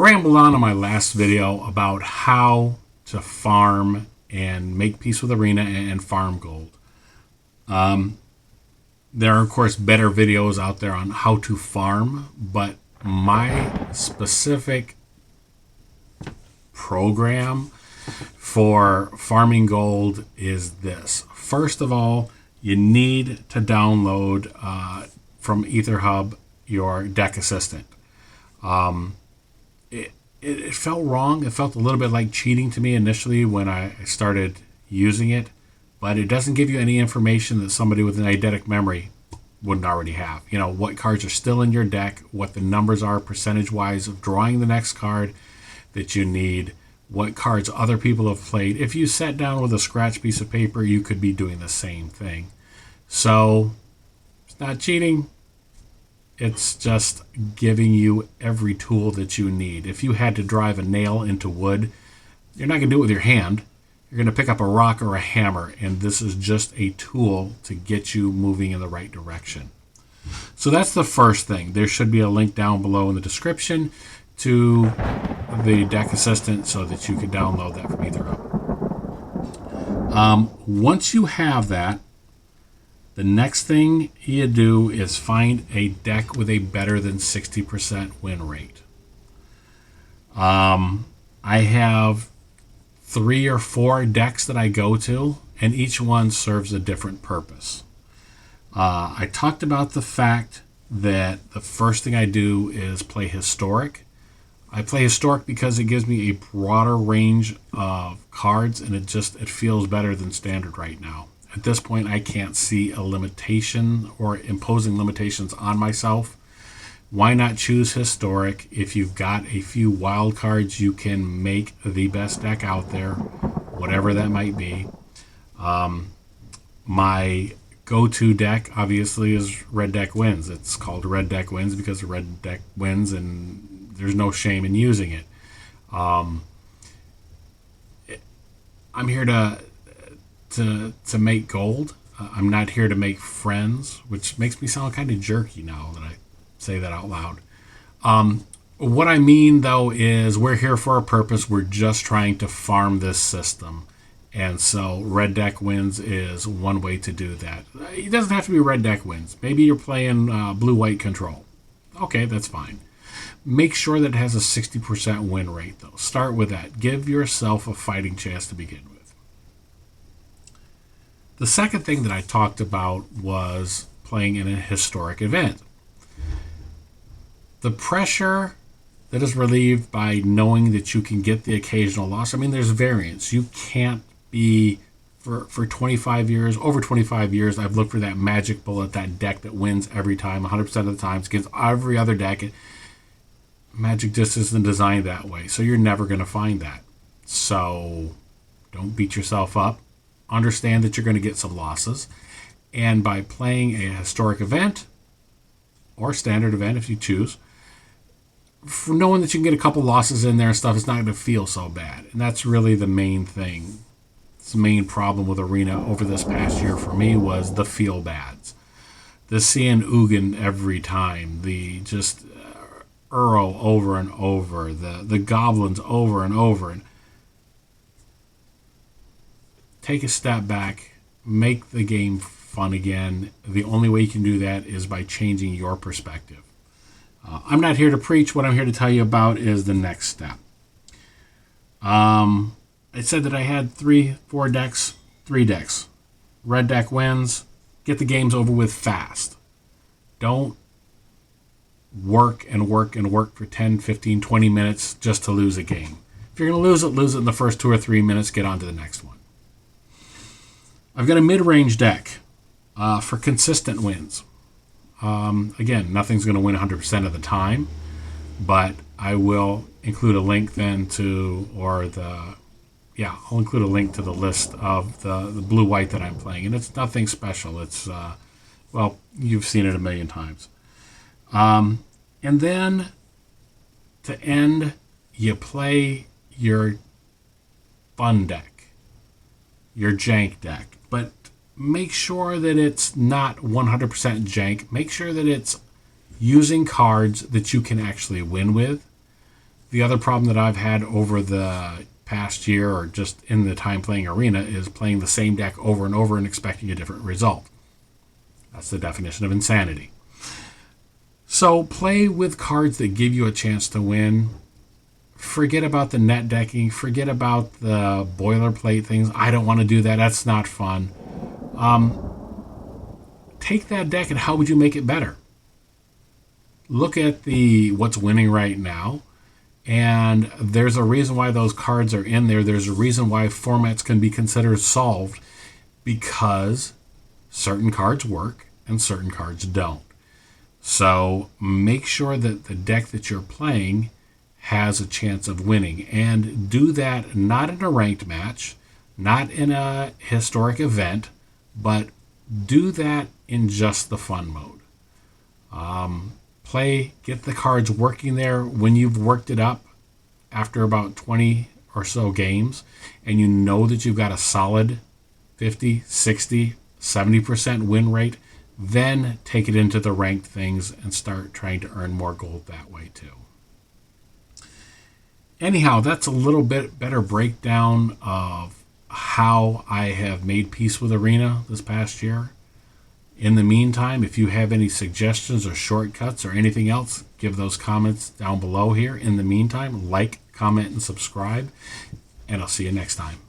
rambled on in my last video about how to farm and make peace with Arena and farm gold. There are, of course, better videos out there on how to farm, but my specific program for farming gold is this. First of all, you need to download from EtherHub your deck assistant. It felt wrong. It felt a little bit like cheating to me initially when I started using it, but it doesn't give you any information that somebody with an eidetic memory wouldn't already have. You know, what cards are still in your deck, what the numbers are percentage-wise of drawing the next card that you need, what cards other people have played. If you sat down with a scratch piece of paper, you could be doing the same thing. So, it's not cheating. It's just giving you every tool that you need. If you had to drive a nail into wood, you're not going to do it with your hand. You're going to pick up a rock or a hammer, and this is just a tool to get you moving in the right direction. So that's the first thing. There should be a link down below in the description to the deck assistant so that you can download that from EtherHub. Once you have that, the next thing you do is find a deck with a better than 60% win rate. I have 3 or 4 decks that I go to, and each one serves a different purpose. I talked about the fact that the first thing I do is play Historic. I play Historic because it gives me a broader range of cards, and it feels better than Standard right now. At this point, I can't see a limitation or imposing limitations on myself. Why not choose Historic? If you've got a few wild cards, you can make the best deck out there, whatever that might be. My go-to deck, obviously, is Red Deck Wins. It's called Red Deck Wins because Red Deck wins, and there's no shame in using it. I'm here to make gold. I'm not here to make friends, which makes me sound kind of jerky now that I say that out loud. What I mean, though, is we're here for a purpose. We're just trying to farm this system. And so Red Deck Wins is one way to do that. It doesn't have to be Red Deck Wins. Maybe you're playing blue-white control. Okay, that's fine. Make sure that it has a 60% win rate, though. Start with that. Give yourself a fighting chance to begin with. The second thing that I talked about was playing in a historic event. The pressure that is relieved by knowing that you can get the occasional loss. I mean, there's variance. You can't be, for 25 years, over 25 years, I've looked for that magic bullet, that deck that wins every time, 100% of the times, against every other deck. Magic just isn't designed that way, so you're never going to find that. So don't beat yourself up. Understand that you're going to get some losses, and by playing a historic event or standard event if you choose, for knowing that you can get a couple losses in there and stuff, it's not going to feel so bad. And that's really the main thing. The main problem with Arena over this past year for me was the feel bads, the seeing Ugin every time, the just Uro over and over, the goblins over and over. And take a step back, make the game fun again. The only way you can do that is by changing your perspective. I'm not here to preach. What I'm here to tell you about is the next step. I said that I had 3 decks. Red Deck Wins. Get the games over with fast. Don't work and work and work for 10, 15, 20 minutes just to lose a game. If you're going to lose it in the first 2 or 3 minutes. Get on to the next one. I've got a mid-range deck for consistent wins. Again, nothing's going to win 100% of the time, but I will include a link then to, I'll include a link to the list of the blue-white that I'm playing, and it's nothing special. It's, you've seen it a million times. And then to end, you play your fun deck, your jank deck, but make sure that it's not 100% jank. Make sure that it's using cards that you can actually win with. The other problem that I've had over the past year or just in the time playing Arena is playing the same deck over and over and expecting a different result. That's the definition of insanity. So play with cards that give you a chance to win. Forget about the net decking. Forget about the boilerplate things. I don't want to do that. That's not fun. Take that deck and how would you make it better? Look at what's winning right now. And there's a reason why those cards are in there. There's a reason why formats can be considered solved, because certain cards work and certain cards don't. So make sure that the deck that you're playing has a chance of winning. And do that not in a ranked match, not in a historic event, but do that in just the fun mode. Get the cards working there. When you've worked it up after about 20 or so games, and you know that you've got a solid 50, 60, 70% win rate, then take it into the ranked things and start trying to earn more gold that way too. Anyhow, that's a little bit better breakdown of how I have made peace with Arena this past year. In the meantime, if you have any suggestions or shortcuts or anything else, give those comments down below here. In the meantime, like, comment, and subscribe, and I'll see you next time.